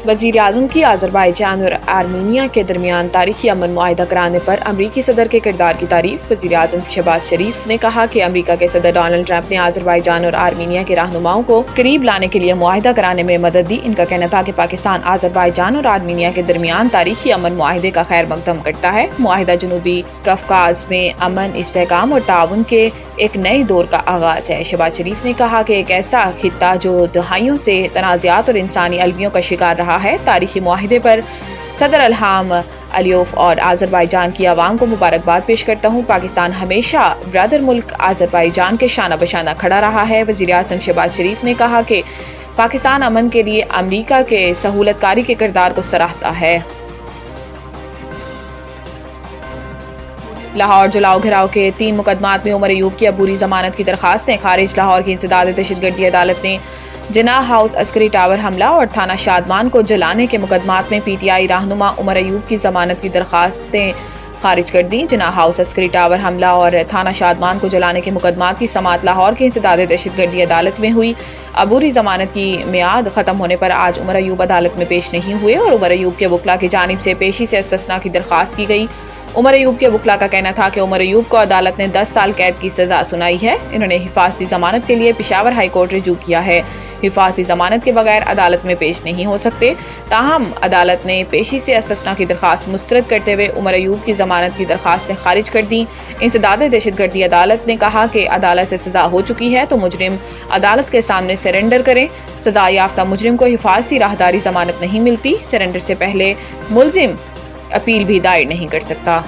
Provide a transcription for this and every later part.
वज़ीर आज़म की आज़रबाईजान और आर्मीनिया के दरमियान तारीखी अमन मुआहिदा कराने पर अमरीकी सदर के किरदार की तारीफ। वज़ीर आज़म शहबाज शरीफ ने कहा कि अमरीका के सदर डोनाल्ड ट्रंप ने आज़रबाईजान और आर्मीनिया के रहनुमाओं को करीब लाने के लिए मुआहिदा कराने में मदद दी। इनका कहना था कि पाकिस्तान आज़रबाईजान और आर्मीनिया के दरमियान तारीखी अमन मुआहिदे का खैर मकदम करता है। मुआहिदा जनूबी कफकाज में अमन, इस्तेहकाम और ताउन के एक नए दौर का आगाज है। शहबाज शरीफ ने कहा कि एक ऐसा खित्ता जो दहाइयों से तनाज़ात और इंसानी अलवियों का शिकार रहा है, तारीखी मुआहिदे पर सदर इल्हाम अलियोव और आज़रबाईजान की आवाम को मुबारकबाद पेश करता हूँ। पाकिस्तान हमेशा ब्रदर मुल्क आज़रबाईजान के शाना बशाना खड़ा रहा है। वज़ीर आज़म शहबाज शरीफ ने कहा कि पाकिस्तान अमन के लिए अमरीका के सहूलतकारी के किरदार को सराहता है। लाहौर जलाओ घिराव के 3 मुकदमात में उमर अयूब की अबूरी जमानत की दरखास्तें खारिज। लाहौर की इंसदाद दहशतगर्दी अदालत ने जिन्ना हाउस अस्करी टावर हमला और थाना शादमान को जलाने के मुकदमात में PTI रहनुमा उमर अयूब की जमानत की दरखास्तें खारिज कर दी। जिन्ना हाउस अस्करी टावर हमला और थाना शादमान को जलाने के मुकदमात की समाअत लाहौर की इंसदाद दहशतगर्दी अदालत में हुई। अबूरी जमानत की मियाद खत्म होने पर आज उमर अयूब अदालत में पेश नहीं हुए और उमर अयूब के वकला की जानिब से पेशी से इस्तिस्ना की दरखास्त की गई। उमर अयूब के वकला का कहना था कि उमर अयूब को अदालत ने 10 साल कैद की सजा सुनाई है। इन्होंने हिफाजती जमानत के लिए पेशावर हाई कोर्ट रुजू किया है। हिफाजती जमानत के बगैर अदालत में पेश नहीं हो सकते। ताहम अदालत ने पेशी से इस्तिस्ना की दरखास्त मुस्तरद करते हुए उमर अयूब की जमानत की दरखास्तें खारिज कर दी। इंसदाद दहशतगर्दी अदालत ने कहा कि अदालत से सजा हो चुकी है तो मुजरिम अदालत के सामने सरेंडर करें। सजा याफ्ता मुजरिम को हिफाजती राहदारी जमानत नहीं मिलती। सरेंडर से पहले मुलजिम अपील भी दायर नहीं कर सकता।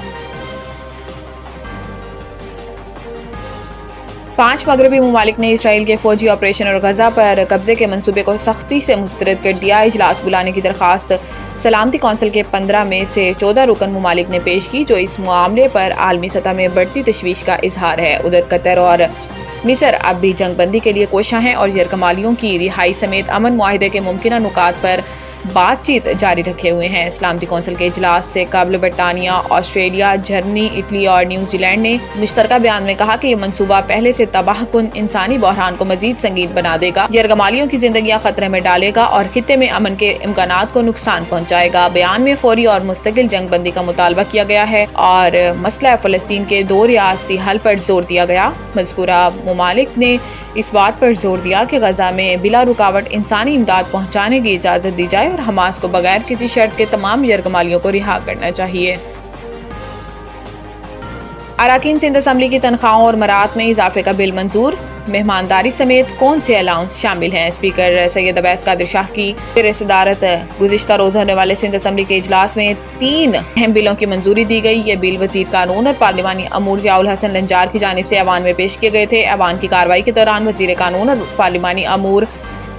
5 मगरबी ममालिक ने इसराइल के फौजी ऑपरेशन और गजा पर कब्जे के मंसूबे को सख्ती से मुस्तरद कर दिया। इजलास बुलाने की दरखास्त सलामती कौंसिल के 15 में से 14 रुकन ममालिक ने पेश की, जो इस मामले पर आलमी सतह में बढ़ती तशवीश का इजहार है। उधर कतर और मिस्र अब भी जंगबंदी के लिए कोशां हैं और यरगमालियों की रिहाई समेत अमन मुआहिदे के मुमकिन नुकात पर बातचीत जारी रखे हुए हैं। सलामती कौंसिल के इजलास से कबल बरतानिया, ऑस्ट्रेलिया, जर्मनी, इटली और न्यूजीलैंड ने मुश्तरका बयान में कहा कि ये मंसूबा पहले से तबाहकुन इंसानी बहरान को मजीद संगीन बना देगा, यरगमालियों की जिंदगियां खतरे में डालेगा और खित्ते में अमन के इम्कानात को नुकसान पहुंचाएगा। बयान में फौरी और मुस्तकिल जंगबंदी का मुतालबा किया गया है और मसला फ़लस्तीन के 2 रियासती हल पर जोर दिया गया। मज़कूरा ममालिक ने इस बात पर जोर दिया कि गजा में बिला रुकावट इंसानी इमदाद पहुंचाने की इजाज़त दी जाए और हमास को बगैर किसी शर्त के तमाम यरगमालियों को रिहा करना चाहिए। अराकीन सिंध असम्बली की तनख्वाहों और मराहत में इजाफे का बिल मंजूर। मेहमानदारी समेत कौन से अलाउंस शामिल हैं? स्पीकर सैयद अवैस कादिर शाह की सदारत गुज़िश्ता रोज होने वाले सिंध असम्बली के इजलास में 3 अहम बिलों की मंजूरी दी गई। ये बिल वजीर कानून और पार्लिमानी अमूर ज़ियाउल हसन लंजार की जानिब से ऐवान में पेश किए गए थे। ऐवान की कार्रवाई के दौरान वजीर कानून और पार्लिमानी अमूर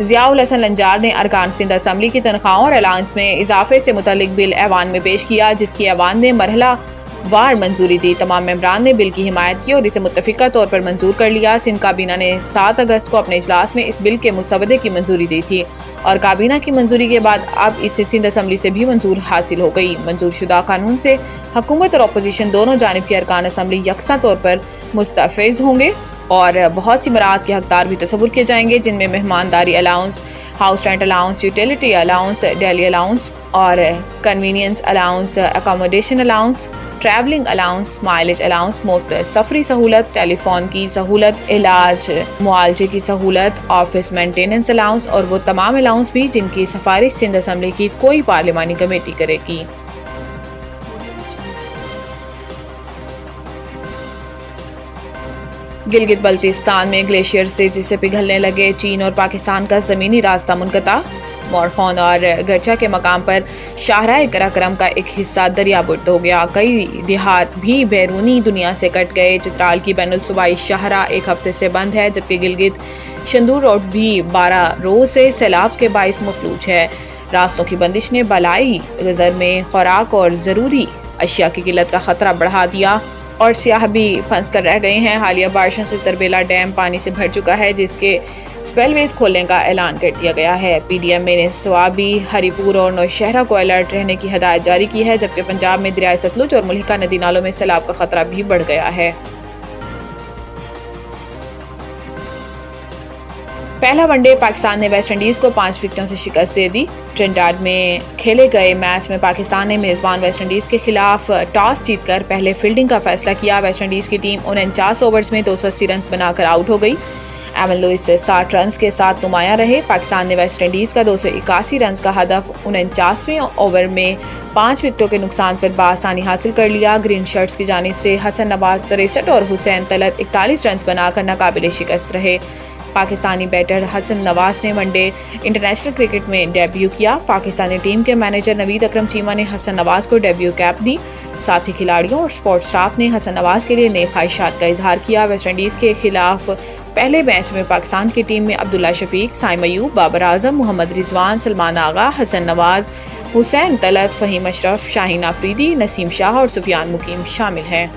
ज़ियाउल हसन लंजार ने अरकान सिंध असम्बली की तनख्वाहों और अलाउंस में इजाफे से मुतल्लिक बिल ऐवान में पेश किया, जिसकी ऐवान ने मरहला वार मंजूरी दी। तमाम मेंबरान ने बिल की हिमायत की और इसे मुत्तफिका तौर पर मंजूर कर लिया। सिंध काबीना ने 7 अगस्त को अपने इजलास में इस बिल के मुसवदे की मंजूरी दी थी और काबीना की मंजूरी के बाद अब इसे सिंध असम्बली से भी मंजूर हासिल हो गई। मंजूर शुदा कानून से हुकूमत और अपोजिशन दोनों जानिब के अरकान असम्बली यकसा तौर पर मुस्तफिज होंगे और बहुत सी मराहत के हकदार भी तस्वुर किए जाएंगे, जिनमें मेहमानदारी allowance, house rent allowance, utility allowance, daily allowance और convenience allowance, accommodation allowance, travelling allowance, mileage allowance, मुफ्त सफरी सहूलत, टेलीफोन की सहूलत, इलाज मुआलजे की सहूलत, ऑफिस मेंटेनेंस अलाउंस और वो तमाम अलाउंस भी जिनकी सिफारिश सिंध असम्बली की कोई पार्लिमानी कमेटी करेगी। गिलगित बल्तिस्तान में ग्लेशियर तेजी से पिघलने लगे। चीन और पाकिस्तान का ज़मीनी रास्ता मुनक़ता। मोरखौन और गरचा के मकाम पर शाहराह कराक्रम का एक हिस्सा दरियाबुर्द हो गया। कई देहात भी बैरूनी दुनिया से कट गए। चित्राल की बैनुल सूबाई शाहराह 1 हफ्ते से बंद है, जबकि गिलगित शंदूर रोड भी 12 रोज से सैलाब के बाइस मफलूज है। रास्तों की बंदिश ने बलाई गज़र में खुराक और ज़रूरी अशिया की किल्लत का खतरा बढ़ा दिया और सियाह भी फंस कर रह गए हैं। हालिया बारिशों से तरबेला डैम पानी से भर चुका है, जिसके स्पेलवेज खोलने का ऐलान कर दिया गया है। PDM ने स्वाबी, हरिपुर और नौशहरा को अलर्ट रहने की हदायत जारी की है, जबकि पंजाब में दरियाए सतलुज और मुल्हिका नदी नालों में सैलाब का खतरा भी बढ़ गया है। پہلا ون ڈے پاکستان نے ویسٹ انڈیز کو 5 وکٹوں سے شکست دے دی۔ ٹرینڈاڈ میں کھیلے گئے میچ میں پاکستان نے میزبان ویسٹ انڈیز کے خلاف ٹاس جیت کر پہلے فیلڈنگ کا فیصلہ کیا۔ ویسٹ انڈیز کی ٹیم 49 اوورز میں 280 رنز بنا کر آؤٹ ہو گئی۔ ایون لوئس 60 رنز کے ساتھ نمایاں رہے۔ پاکستان نے ویسٹ انڈیز کا 281 رنز کا ہدف 49ویں اوور میں 5 وکٹوں کے نقصان پر بآسانی حاصل کر لیا۔ گرین شرٹس کی جانب سے حسن نواز 63 اور حسین طلعت 41 رنز بنا کر ناقابل شکست رہے۔ پاکستانی بیٹر حسن نواز نے ون ڈے انٹرنیشنل کرکٹ میں ڈیبیو کیا۔ پاکستانی ٹیم کے مینیجر نوید اکرم چیمہ نے حسن نواز کو ڈیبیو کیپ دی۔ ساتھ ہی کھلاڑیوں اور سپورٹ سٹاف نے حسن نواز کے لیے نیک خواہشات کا اظہار کیا۔ ویسٹ انڈیز کے خلاف پہلے میچ میں پاکستان کی ٹیم میں عبداللہ شفیق، سائم ایوب، بابر اعظم، محمد رضوان، سلمان آغا، حسن نواز، حسین طلعت، فہیم اشرف، شاہین آفریدی، نسیم شاہ اور سفیان مقیم شامل ہیں۔